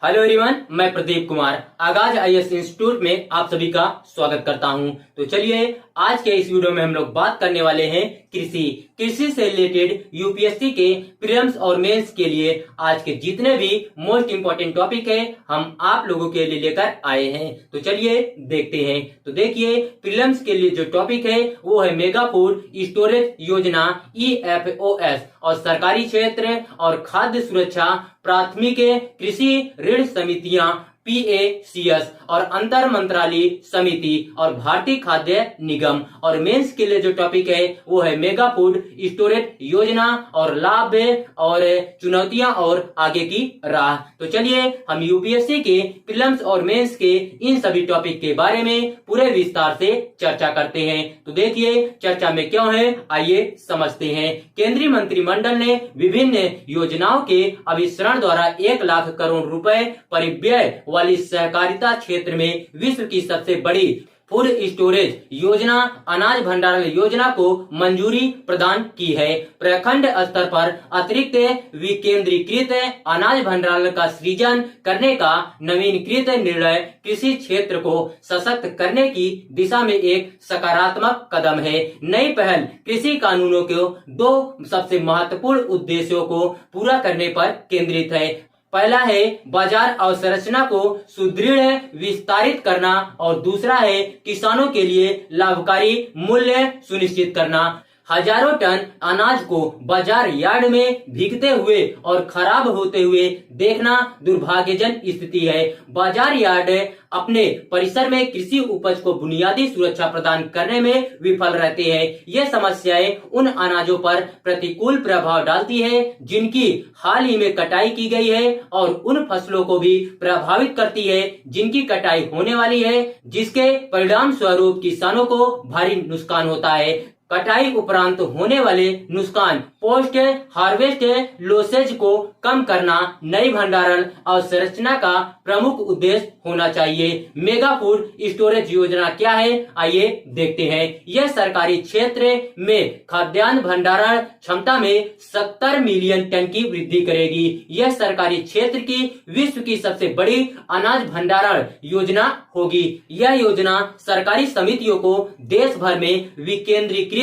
Hello everyone, मैं प्रदीप कुमार आगाज IAS institute में आप सभी का स्वागत करता हूं। तो चलिए आज के इस वीडियो में हम लोग बात करने वाले हैं कृषि से रिलेटेड यूपीएससी के प्रीलिम्स और मेंस के लिए आज के जितने भी मोस्ट इंपोर्टेंट टॉपिक है हम आप लोगों के लिए लेकर आए हैं। तो चलिए देखते हैं। तो देखिए प्रीलिम्स के लिए जो टॉपिक है वो है मेगा फूड स्टोरेज योजना EFOS और सरकारी क्षेत्र और खाद्य सुरक्षा प्राथमिक कृषि ऋण समितियां PACS और अंतर मंत्रालय समिति और भारतीय खाद्य निगम। और मेंस के लिए जो टॉपिक है वो है मेगा फूड स्टोरेज योजना और लाभ और चुनौतियां और आगे की राह। तो चलिए हम यूपीएससी के प्रीलिम्स और मेंस के इन सभी टॉपिक के बारे में पूरे विस्तार से चर्चा करते हैं। तो देखिए चर्चा में क्यों है, आइए समझते हैं। केंद्रीय मंत्रिमंडल ने विभिन्न योजनाओं के अभिसरण द्वारा 1 लाख करोड़ रुपए परिव्यय वाली सहकारिता क्षेत्र में विश्व की सबसे बड़ी फूड स्टोरेज योजना अनाज भंडारण योजना को मंजूरी प्रदान की है। प्रखंड स्तर पर अतिरिक्त विकेंद्रीकृत अनाज भंडारण का सृजन करने का नवीनकृत निर्णय कृषि क्षेत्र को सशक्त करने की दिशा में एक सकारात्मक कदम है। नई पहल कृषि कानूनों के 2 सबसे महत्वपूर्ण उद्देश्यों को पूरा करने पर केंद्रित है। पहला है बाजार अवसंरचना को सुदृढ़ विस्तारित करना और दूसरा है किसानों के लिए लाभकारी मूल्य सुनिश्चित करना। हजारों टन अनाज को बाजार यार्ड में भीगते हुए और खराब होते हुए देखना दुर्भाग्यजनक स्थिति है। बाजार यार्ड अपने परिसर में कृषि उपज को बुनियादी सुरक्षा प्रदान करने में विफल रहते हैं। ये समस्याएं उन अनाजों पर प्रतिकूल प्रभाव डालती है जिनकी हाल ही में कटाई की गई है और उन फसलों को भी प्रभावित करती है जिनकी कटाई होने वाली है, जिसके परिणाम स्वरूप किसानों को भारी नुकसान होता है। कटाई उपरांत होने वाले नुकसान पोस्ट हार्वेस्ट लॉसेज को कम करना नई भंडारण अवसंरचना का प्रमुख उद्देश्य होना चाहिए। मेगा फूड स्टोरेज योजना क्या है, आइए देखते हैं। यह सरकारी क्षेत्र में खाद्यान्न भंडारण क्षमता में 70 मिलियन टन की वृद्धि करेगी। यह सरकारी क्षेत्र की विश्व की सबसे बड़ी अनाज भंडारण योजना होगी। यह योजना सरकारी समितियों को देश भर में विकेंद्रीकृत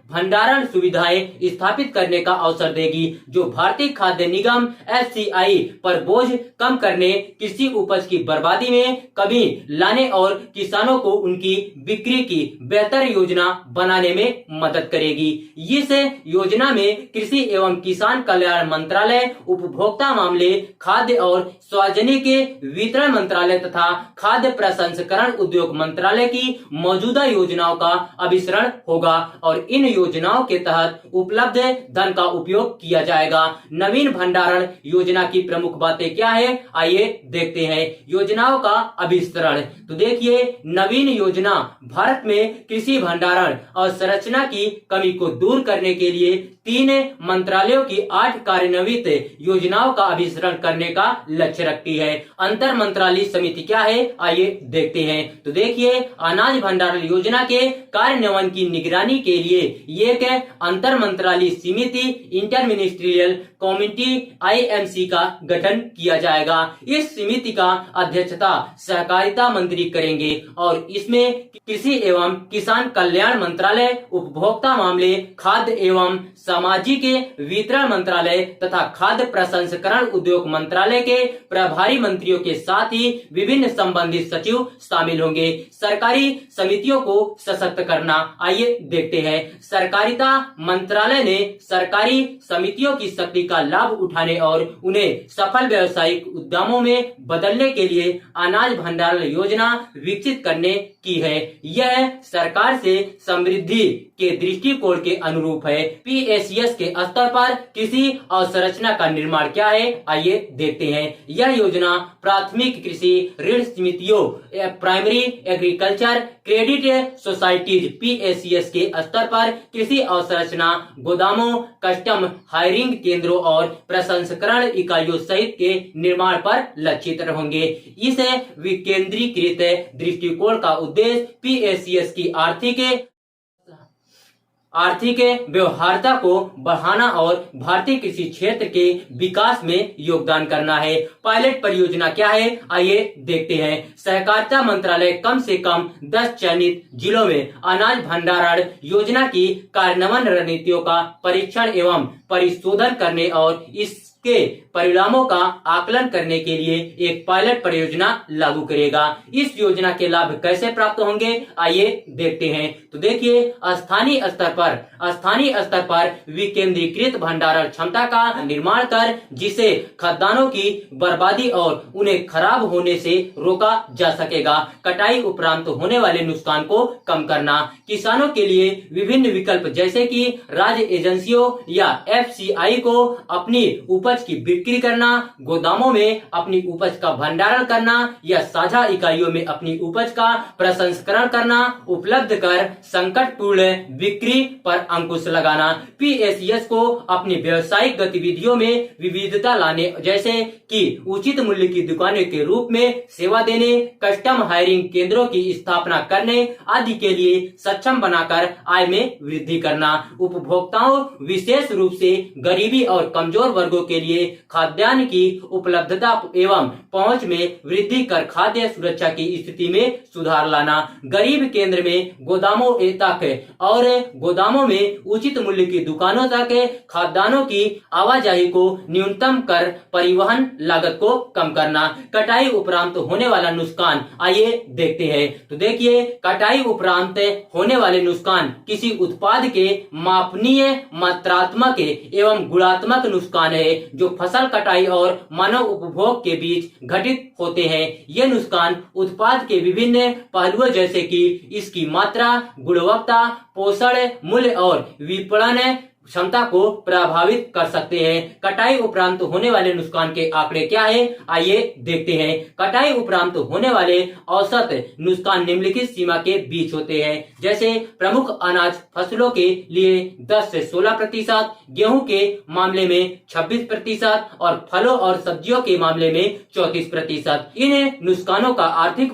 भंडारण सुविधाएं स्थापित करने का अवसर देगी, जो भारतीय खाद्य निगम FCI पर बोझ कम करने, कृषि उपज की बर्बादी में कमी लाने और किसानों को उनकी बिक्री की बेहतर योजना बनाने में मदद करेगी। इस योजना में कृषि एवं किसान कल्याण मंत्रालय, उपभोक्ता मामले, खाद्य और सार्वजनिक वितरण मंत्रालय तथा खाद्य प्रसंस्करण उद्योग मंत्रालय की मौजूदा योजनाओं का अभिसरण होगा और इन योजनाओं के तहत उपलब्ध धन का उपयोग किया जाएगा। नवीन भंडारण योजना की प्रमुख बातें क्या है, आइए देखते हैं। योजनाओं का अभिसरण। तो देखिए नवीन योजना भारत में कृषि भंडारण और संरचना की कमी को दूर करने के लिए 3 मंत्रालयों की 8 कार्यान्वित योजनाओं का अभिसरण करने का लक्ष्य रखती है। अंतर मंत्रालय समिति क्या है, आइए देखते हैं। तो देखिए अनाज भंडारण योजना के कार्यान्वयन की निगरानी के लिए एक अंतर मंत्रालय समिति इंटर मिनिस्ट्रियल कमेटी IMC का गठन किया जाएगा। इस समिति का अध्यक्षता सहकारिता मंत्री करेंगे और इसमें कृषि एवं किसान कल्याण मंत्रालय, उपभोक्ता मामले, खाद्य एवं सामाजिक वितरण मंत्रालय तथा खाद्य प्रसंस्करण उद्योग मंत्रालय के प्रभारी मंत्रियों के साथ ही विभिन्न संबंधित सचिव शामिल होंगे। सरकारी समितियों को सशक्त करना, आइए देखते हैं। सहकारिता मंत्रालय ने सरकारी समितियों की शक्ति का लाभ उठाने और उन्हें सफल व्यावसायिक उद्यमों में बदलने के लिए अनाज भंडारण योजना विकसित करने की है। यह सरकार से समृद्धि के दृष्टिकोण के अनुरूप है। PACS के स्तर पर कृषि अवसंरचना का निर्माण क्या है, आइए देखते हैं। यह योजना प्राथमिक कृषि ऋण समितियों, primary agriculture credit societies PACS के स्तर पर कृषि अवसंरचना, गोदामों, कस्टम हायरिंग केंद्रों और प्रसंस्करण इकाइयों सहित के निर्माण पर लक्षित होंगे। इस विकेंद्रीकृत दृष्टिकोण का उद्देश्य PACS की आर्थिक आर्थिक व्यवहार्यता को बढ़ाना और भारतीय कृषि क्षेत्र के विकास में योगदान करना है। पायलट परियोजना क्या है, आइए देखते हैं। सहकारिता मंत्रालय कम से कम 10 चयनित जिलों में अनाज भंडारण योजना की कार्यान्वयन रणनीतियों का परीक्षण एवं परिशोधन करने और इसके परिणामों का आकलन करने के लिए एक पायलट परियोजना लागू करेगा। इस योजना के लाभ कैसे प्राप्त होंगे, आइए देखते हैं। तो देखिए, स्थानीय स्तर पर विकेंद्रीकृत भंडारण क्षमता का निर्माण कर जिसे खाद्यान्नों की बर्बादी और उन्हें खराब होने से रोका जा सकेगा। कटाई उपरांत होने वाले नुकसान को कम करना, किसानों के लिए विभिन्न विकल्प जैसे कि राज्य एजेंसियों या FCI को अपनी उपज की बिक्री करना, गोदामों में अपनी उपज का भंडारण करना या साझा इकाइयों में अपनी उपज का प्रसंस्करण करना, उपलब्ध कर संकटपूर्ण बिक्री पर अंकुश लगाना। PSES को अपनी व्यावसायिक गतिविधियों में विविधता लाने जैसे कि उचित मूल्य की दुकानों के रूप में सेवा देने, कस्टम हायरिंग केंद्रों की स्थापना करने आदि के लिए सक्षम बनाकर आय में वृद्धि करना। उपभोक्ताओं विशेष रूप से गरीबी और कमजोर वर्गों के लिए खाद्यान्न की उपलब्धता एवं पहुंच में वृद्धि कर खाद्य सुरक्षा की स्थिति में सुधार लाना। गरीब केंद्र में गोदामों तक और गोदामों में उचित मूल्य की दुकानों तक खाद्यान्नों की आवाजाही को न्यूनतम कर परिवहन लागत को कम करना। कटाई उपरांत होने वाला नुकसान, आइए देखते हैं। तो देखिए, कटाई उपरांत होने वाले नुकसान किसी उत्पाद के मापनीय मात्रात्मक एवं गुणात्मक नुकसान है जो फसल कटाई और मानव उपभोग के बीच घटित होते हैं। ये नुकसान उत्पाद के विभिन्न पहलुओं जैसे कि इसकी मात्रा, गुणवत्ता, पोषण, मूल्य और विपणन क्षमता को प्रभावित कर सकते हैं। कटाई उपरांत होने वाले नुकसान के आंकड़े क्या है, आइए देखते हैं। कटाई उपरांत होने वाले औसत नुकसान निम्नलिखित सीमा के बीच होते हैं, जैसे प्रमुख अनाज फसलों के लिए 10 से 16%, गेहूं के मामले में 26% और फलों और सब्जियों के मामले में 34%। इन नुकसानों का आर्थिक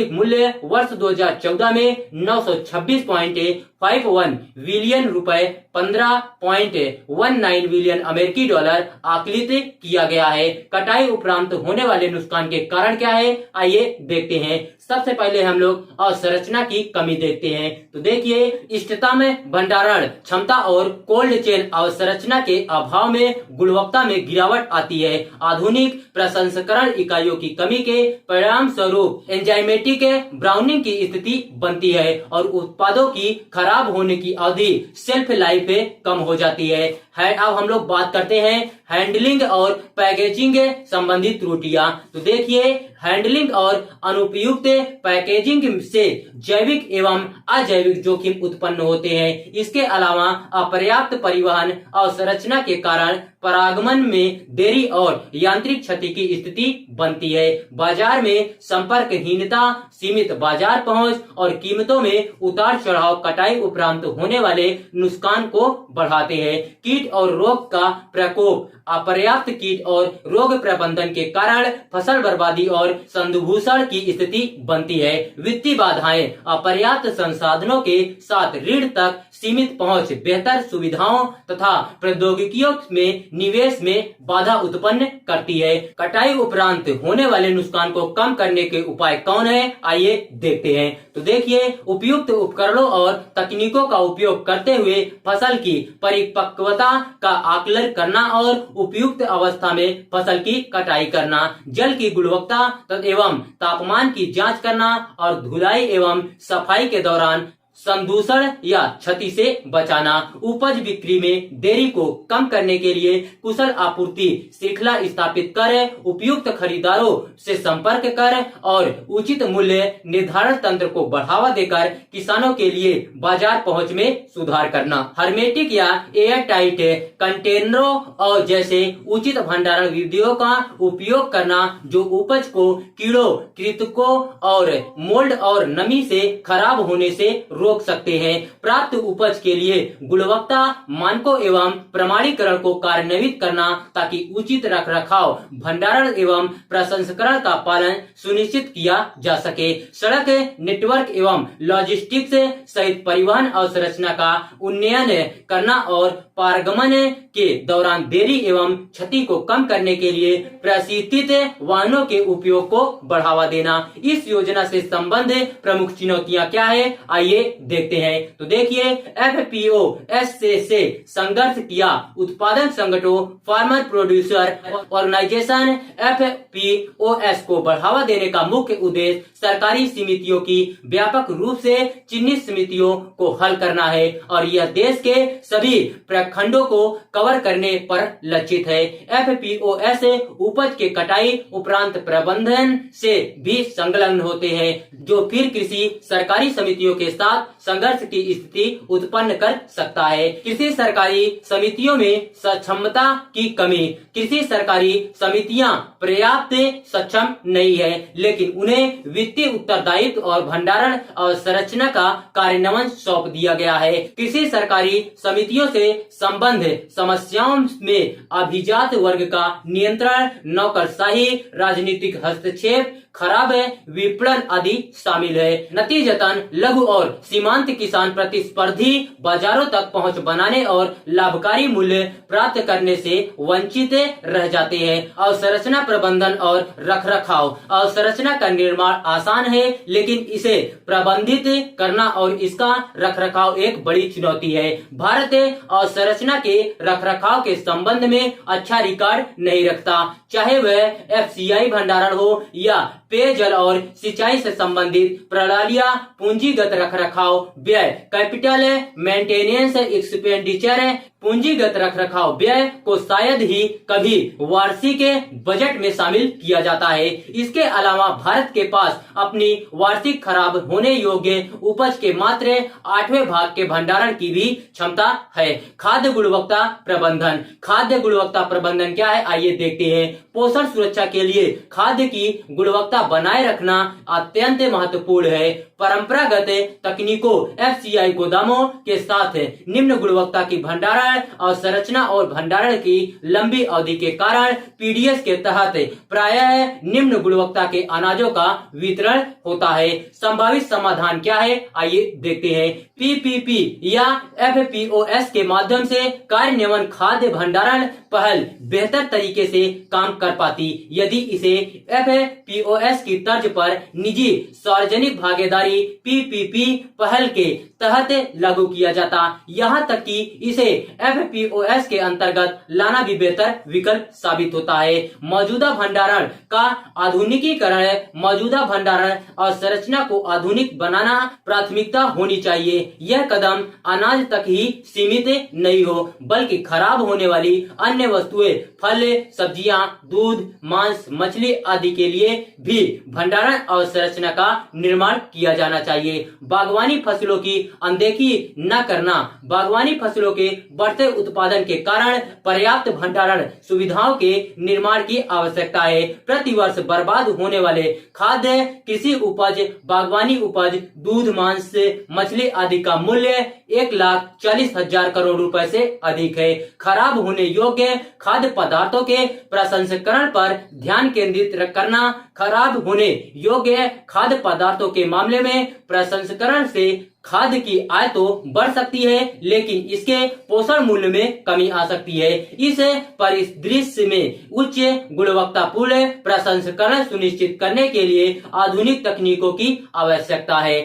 मूल्य वर्ष 2014 में 926.51 बिलियन रुपए 15.19 बिलियन अमेरिकी डॉलर आकलित किया गया है। कटाई उपरांत होने वाले नुकसान के कारण क्या है, आइए देखते हैं। सबसे पहले हम लोग अवसंरचना की कमी देखते हैं। तो देखिए, इष्टतम भंडारण क्षमता और कोल्ड चेन अवसंरचना के अभाव में गुणवत्ता में गिरावट आती है। आधुनिक प्रसंस्करण इकाइयों की कमी के परिणाम स्वरूप एंजाइमेटिक ब्राउनिंग की स्थिति बनती है और उत्पादों की खराब होने की अवधि शेल्फ लाइफ कम हो जाती है। अब हम लोग बात करते हैं हैंडलिंग और पैकेजिंग संबंधित त्रुटियां। तो देखिए, हैंडलिंग और अनुपयुक्त पैकेजिंग से जैविक एवं अजैविक जोखिम उत्पन्न होते हैं। इसके अलावा अपर्याप्त परिवहन अवसंरचना के कारण परागमन में देरी और यांत्रिक क्षति की स्थिति बनती है। बाजार में संपर्कहीनता, सीमित बाजार पहुंच और कीमतों में उतार चढ़ाव कटाई उपरांत होने वाले नुकसान को बढ़ाते हैं। कीट और रोग का प्रकोप, अपर्याप्त कीट और रोग प्रबंधन के कारण फसल बर्बादी और संदूषण की स्थिति बनती है। वित्तीय बाधाएं, अपर्याप्त संसाधनों के साथ ऋण तक सीमित पहुंच, बेहतर सुविधाओं तथा प्रौद्योगिकियों में निवेश में बाधा उत्पन्न करती है। कटाई उपरांत होने वाले नुकसान को कम करने के उपाय कौन है, आइए देखते हैं। तो देखिए, उपयुक्त उपकरणों और तकनीकों का उपयोग करते हुए फसल की परिपक्वता का आकलन करना और उपयुक्त अवस्था में फसल की कटाई करना, जल की गुणवत्ता एवं तापमान की जांच करना और धुलाई एवं सफाई के दौरान संदूषण या क्षति से बचाना। उपज बिक्री में देरी को कम करने के लिए कुशल आपूर्ति श्रृंखला स्थापित कर, उपयुक्त खरीदारों से संपर्क कर और उचित मूल्य निर्धारण तंत्र को बढ़ावा देकर किसानों के लिए बाजार पहुंच में सुधार करना। हर्मेटिक या एयर टाइट कंटेनरों और जैसे उचित भंडारण विधियों का उपयोग करना जो उपज को कीड़ों, कृंतकों और मोल्ड और नमी से खराब होने से रोक सकते हैं। प्राप्त उपज के लिए गुणवत्ता मानकों एवं प्रमाणीकरण को कार्यान्वित करना ताकि उचित रखरखाव, भंडारण एवं प्रसंस्करण का पालन सुनिश्चित किया जा सके। सड़क नेटवर्क एवं लॉजिस्टिक्स सहित परिवहन अवसंरचना का उन्नयन करना और पारगमन के दौरान देरी एवं क्षति को कम करने के लिए प्रशिक्षित वाहनों के उपयोग को बढ़ावा देना। इस योजना से संबंधित प्रमुख चुनौतियां क्या है, आइए देखते हैं। तो देखिए, FPOS से संघर्ष किया। उत्पादन संगठनों, फार्मर प्रोड्यूसर ऑर्गेनाइजेशन FPOS को बढ़ावा देने का मुख्य उद्देश्य सरकारी समितियों की व्यापक रूप से चिन्हित समितियों को हल करना है और यह देश के सभी प्रखंडों को कवर करने पर लक्षित है। FPOS उपज के कटाई उपरांत प्रबंधन से भी संलग्न होते हैं, जो फिर कृषि सरकारी समितियों के साथ संघर्ष की स्थिति उत्पन्न कर सकता है। कृषि सरकारी समितियों में सक्षमता की कमी। कृषि सरकारी समितियां पर्याप्त सक्षम नहीं है, लेकिन उन्हें वित्तीय उत्तरदायित्व और भंडारण अवसंरचना का कार्यान्वयन सौंप दिया गया है। कृषि सरकारी समितियों से संबंध समस्याओं में अभिजात वर्ग का नियंत्रण, नौकरशाही, राजनीतिक हस्तक्षेप, खराब विपणन आदि शामिल है। नतीजतन लघु और सीमांत किसान प्रतिस्पर्धी बाजारों तक पहुंच बनाने और लाभकारी मूल्य प्राप्त करने से वंचित रह जाते हैं। अवसंरचना प्रबंधन और रखरखाव। अवसंरचना का निर्माण आसान है, लेकिन इसे प्रबंधित करना और इसका रखरखाव एक बड़ी चुनौती है। भारत अवसंरचना के रखरखाव के संबंध में अच्छा रिकॉर्ड नहीं रखता, चाहे वह FCI भंडारण हो या पेयजल और सिंचाई से संबंधित प्रणालियां। पूंजीगत रखरखाव व्यय, कैपिटल मेंटेनेंस एक्सपेंडिचर, पूंजीगत रखरखाव व्यय को शायद ही कभी वार्षिक बजट में शामिल किया जाता है। इसके अलावा भारत के पास अपनी वार्षिक खराब होने योग्य उपज के मात्र 8वें भाग के भंडारण की भी क्षमता है। खाद्य गुणवत्ता प्रबंधन। खाद्य गुणवत्ता प्रबंधन क्या है, आइए देखते हैं। पोषण सुरक्षा के लिए खाद्य की गुणवत्ता बनाए रखना अत्यंत महत्वपूर्ण है। परंपरागत तकनीकों FCI गोदामों के साथ निम्न गुणवत्ता की भंडारण अवसंरचना और भंडारण की लंबी अवधि के कारण PDS के तहत प्रायः निम्न गुणवत्ता के अनाजों का वितरण होता है। संभावित समाधान क्या है, आइए देखते हैं। PPP या FPOS के माध्यम से कार्यान्वयन खाद्य भंडारण पहल बेहतर तरीके से काम कर पाती यदि इसे FPOS की तर्ज पर निजी सार्वजनिक भागीदारी PPP पहल के तहत लागू किया जाता। यहाँ तक कि इसे FPOS के अंतर्गत लाना भी बेहतर विकल्प साबित होता है। मौजूदा भंडारण का आधुनिकीकरण। मौजूदा भंडारण और संरचना को आधुनिक बनाना प्राथमिकता होनी चाहिए। यह कदम अनाज तक ही सीमित नहीं हो, बल्कि खराब होने वाली अन्य वस्तुएं, फल, सब्जियां, दूध, मांस, मछली आदि के लिए भी भंडारण और संरचना का निर्माण किया जाना चाहिए। बागवानी फसलों की अनदेखी न करना। बागवानी फसलों के बढ़ते उत्पादन के कारण पर्याप्त भंडारण सुविधाओं के निर्माण की आवश्यकता है। प्रतिवर्ष बर्बाद होने वाले खाद्य, कृषि उपज, बागवानी उपज, दूध, मांस, मछली आदि का मूल्य 1,40,000 करोड़ रुपए से अधिक है। खराब होने योग्य खाद्य पदार्थों के प्रसंस्करण पर ध्यान केंद्रित करना। खराब होने योग्य खाद्य पदार्थों के मामले में प्रसंस्करण से खाद्य की आय तो बढ़ सकती है, लेकिन इसके पोषण मूल्य में कमी आ सकती है। इस परिदृश्य में उच्च गुणवत्तापूर्ण प्रसंस्करण सुनिश्चित करने के लिए आधुनिक तकनीकों की आवश्यकता है।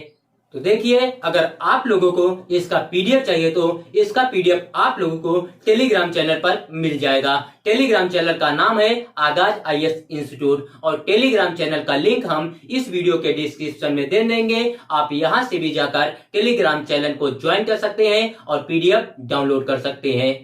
तो देखिए, अगर आप लोगों को इसका PDF चाहिए तो इसका PDF आप लोगों को टेलीग्राम चैनल पर मिल जाएगा। टेलीग्राम चैनल का नाम है आगाज IAS इंस्टीट्यूट और टेलीग्राम चैनल का लिंक हम इस वीडियो के डिस्क्रिप्शन में दे देंगे। आप यहां से भी जाकर टेलीग्राम चैनल को ज्वाइन कर सकते हैं और PDF डाउनलोड कर सकते हैं।